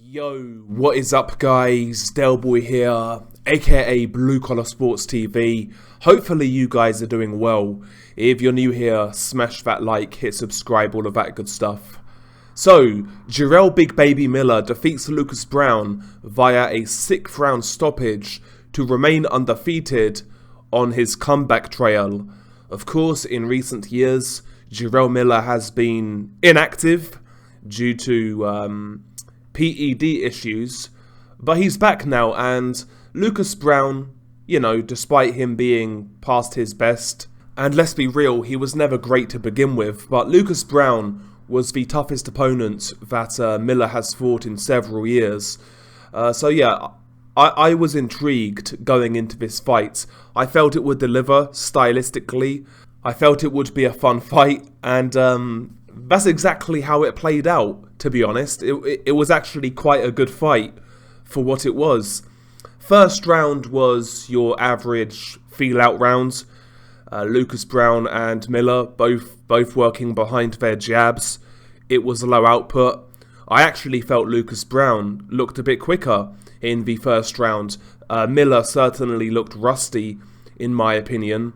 Yo, what is up guys, Delboy here, aka Blue Collar Sports TV. Hopefully you guys are doing well. If you're new here, smash that like, hit subscribe, all of that good stuff. So, Jarell Big Baby Miller defeats Lucas Browne via a 6th round stoppage to remain undefeated on his comeback trail. Of course, in recent years, Jarell Miller has been inactive due to PED issues, but he's back now, and Lucas Browne, you know, despite him being past his best, and let's be real, he was never great to begin with, but Lucas Browne was the toughest opponent that Miller has fought in several years. So yeah, I was intrigued going into this fight. I felt it would deliver stylistically. I felt it would be a fun fight, and that's exactly how it played out, to be honest. It was actually quite a good fight for what it was. First round was your average feel-out round. Lucas Browne and Miller both working behind their jabs. It was low output. I actually felt Lucas Browne looked a bit quicker in the first round. Miller certainly looked rusty, in my opinion.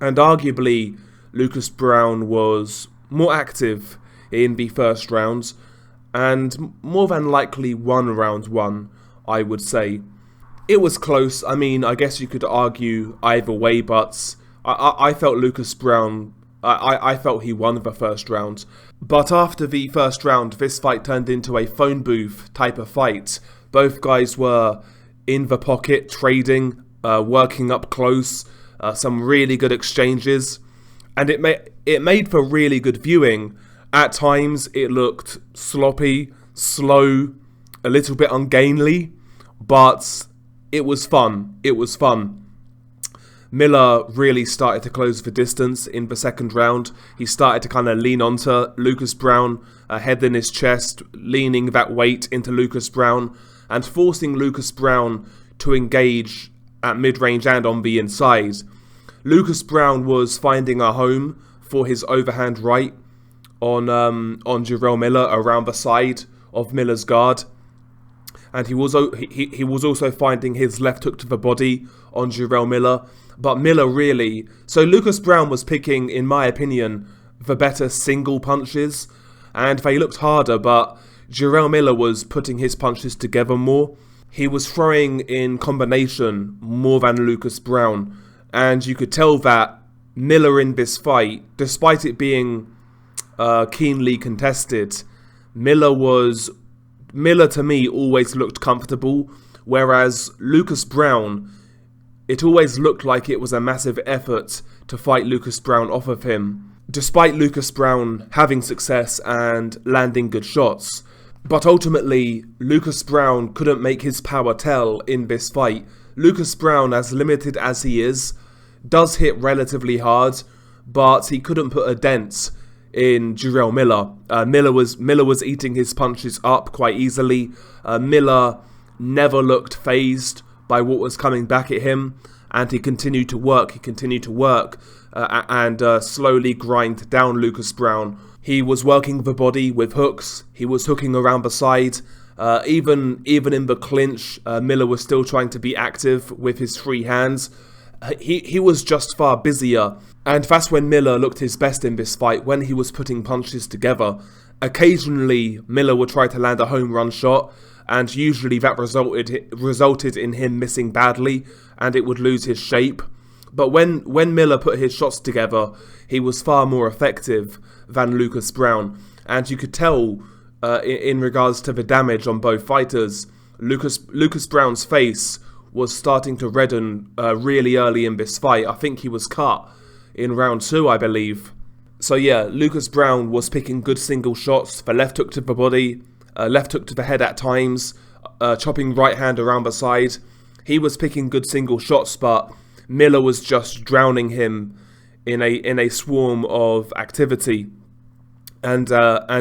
And arguably, Lucas Browne was more active in the first round, and more than likely won round one, I would say. It was close. I mean, I guess you could argue either way, but I felt Lucas Browne, I felt he won the first round. But after the first round, this fight turned into a phone booth type of fight. Both guys were in the pocket, trading, working up close, some really good exchanges, and it made for really good viewing. At times, it looked sloppy, slow, a little bit ungainly, but it was fun. It was fun. Miller really started to close the distance in the second round. He started to kind of lean onto Lucas Browne, head in his chest, leaning that weight into Lucas Browne, and forcing Lucas Browne to engage at mid-range and on the inside. Lucas Browne was finding a home for his overhand right on Jarell Miller around the side of Miller's guard, and he was also finding his left hook to the body on Jarell Miller. But Miller really, so Lucas Browne was picking, in my opinion, the better single punches, and they looked harder, but Jarell Miller was putting his punches together more. He was throwing in combination more than Lucas Browne, and you could tell that Miller in this fight, despite it being keenly contested, Miller to me always looked comfortable, whereas Lucas Browne, it always looked like it was a massive effort to fight Lucas Browne off of him, despite Lucas Browne having success and landing good shots. But ultimately, Lucas Browne couldn't make his power tell in this fight. Lucas Browne, as limited as he is, does hit relatively hard, but he couldn't put a dent in Jarell Miller. Miller was eating his punches up quite easily. Miller never looked phased by what was coming back at him, and he continued to work. And slowly grind down Lucas Browne. He was working the body with hooks. He was hooking around the side. Even in the clinch, Miller was still trying to be active with his free hands. He was just far busier, and that's when Miller looked his best in this fight, when he was putting punches together. Occasionally, Miller would try to land a home run shot, and usually that resulted in him missing badly, and it would lose his shape. But when Miller put his shots together, he was far more effective than Lucas Browne, and you could tell in regards to the damage on both fighters, Lucas Browne's face was starting to redden really early in this fight. I think he was cut in round 2, I believe. So yeah, Lucas Browne was picking good single shots, the left hook to the body, left hook to the head at times, chopping right hand around the side. He was picking good single shots, but Miller was just drowning him in a swarm of activity. And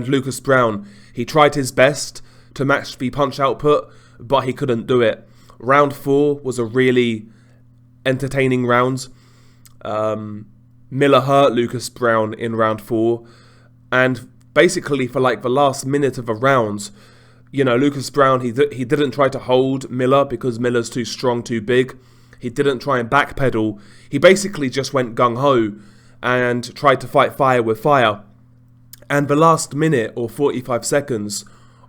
Lucas Browne, he tried his best to match the punch output, but he couldn't do it. Round 4 was a really entertaining round. Miller hurt Lucas Browne in round 4, and basically for like the last minute of a round, You know, Lucas Browne, he didn't try to hold Miller because Miller's too strong, too big. He didn't try and backpedal. He basically just went gung-ho and tried to fight fire with fire. And the last minute or 45 seconds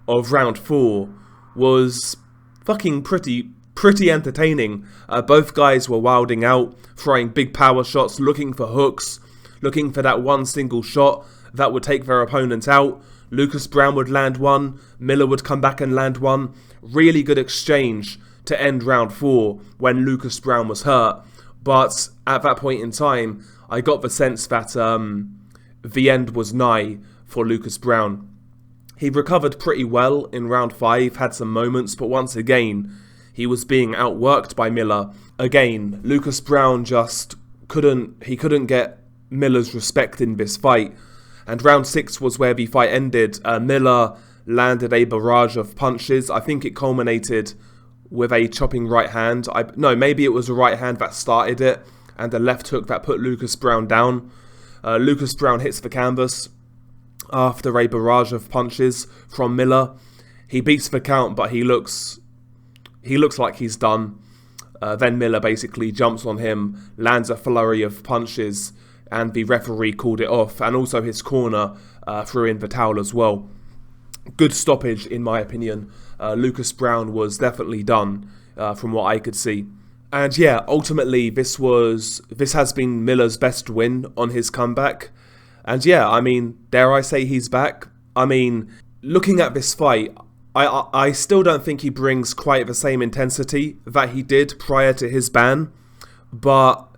of round 4 was fucking pretty entertaining. Both guys were wilding out, throwing big power shots, looking for hooks, looking for that one single shot that would take their opponent out. Lucas Browne would land one, Miller would come back and land one. Really good exchange to end round 4 when Lucas Browne was hurt. But at that point in time, I got the sense that the end was nigh for Lucas Browne. He recovered pretty well in round 5, had some moments, but once again, he was being outworked by Miller. Again, Lucas Browne just couldn't get Miller's respect in this fight. And round 6 was where the fight ended. Miller landed a barrage of punches. I think it culminated with a chopping right hand. Maybe it was a right hand that started it, and a left hook that put Lucas Browne down. Lucas Browne hits the canvas after a barrage of punches from Miller. He beats the count, but he looks like he's done. Then Miller basically jumps on him, lands a flurry of punches, and the referee called it off, and also his corner threw in the towel as well. Good stoppage, in my opinion. Lucas Browne was definitely done, from what I could see. And yeah, ultimately, this has been Miller's best win on his comeback. And yeah, I mean, dare I say he's back? I mean, looking at this fight, I still don't think he brings quite the same intensity that he did prior to his ban, but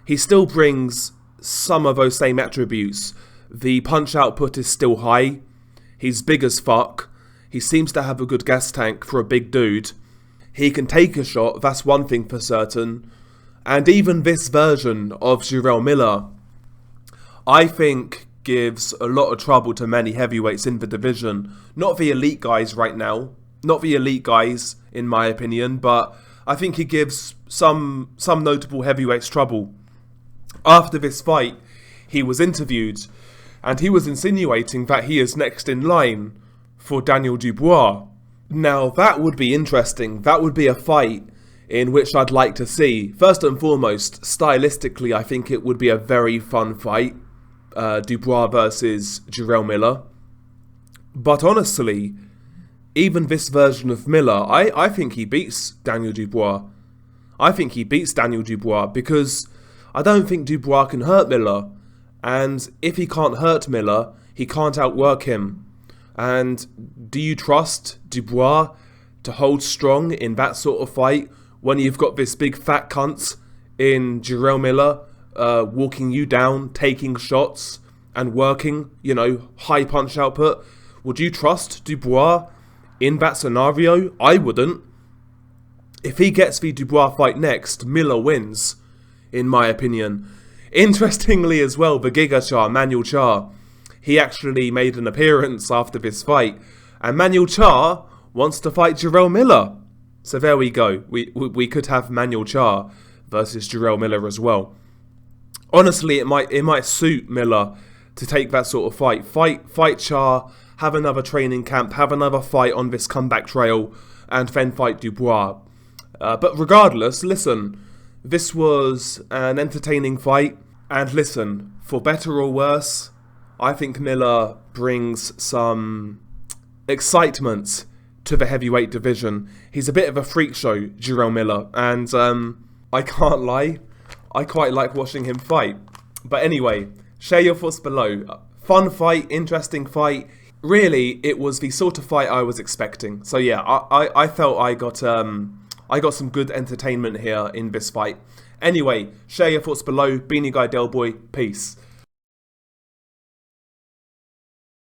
he still brings some of those same attributes. The punch output is still high. He's big as fuck. He seems to have a good gas tank for a big dude. He can take a shot, that's one thing for certain. And even this version of Jarell Miller, I think, gives a lot of trouble to many heavyweights in the division. Not the elite guys right now. Not the elite guys, in my opinion, but I think he gives some notable heavyweights trouble. After this fight, he was interviewed, and he was insinuating that he is next in line for Daniel Dubois. Now, that would be interesting. That would be a fight in which I'd like to see. First and foremost, stylistically, I think it would be a very fun fight. Dubois versus Jarell Miller. But honestly, even this version of Miller, I think he beats Daniel Dubois. I think he beats Daniel Dubois because I don't think Dubois can hurt Miller. And if he can't hurt Miller, he can't outwork him. And do you trust Dubois to hold strong in that sort of fight when you've got this big fat cunt in Jarell Miller walking you down, taking shots and working, high punch output? Would you trust Dubois in that scenario? I wouldn't. If he gets the Dubois fight next, Miller wins, in my opinion. Interestingly as well, the Giga Manuel Char, he actually made an appearance after this fight, and Manuel Char wants to fight Jarell Miller. So there we go. We could have Manuel Char versus Jarell Miller as well. Honestly, it might suit Miller to take that sort of fight. Fight Char, have another training camp, have another fight on this comeback trail, and then fight Dubois. But regardless, listen, this was an entertaining fight, and listen, for better or worse, I think Miller brings some excitement to the heavyweight division. He's a bit of a freak show, Jarell Miller, and I can't lie, I quite like watching him fight. But anyway, share your thoughts below. Fun fight, interesting fight. Really, it was the sort of fight I was expecting. So yeah, I felt I got some good entertainment here in this fight. Anyway, share your thoughts below. Beanie Guy Del Boy, peace.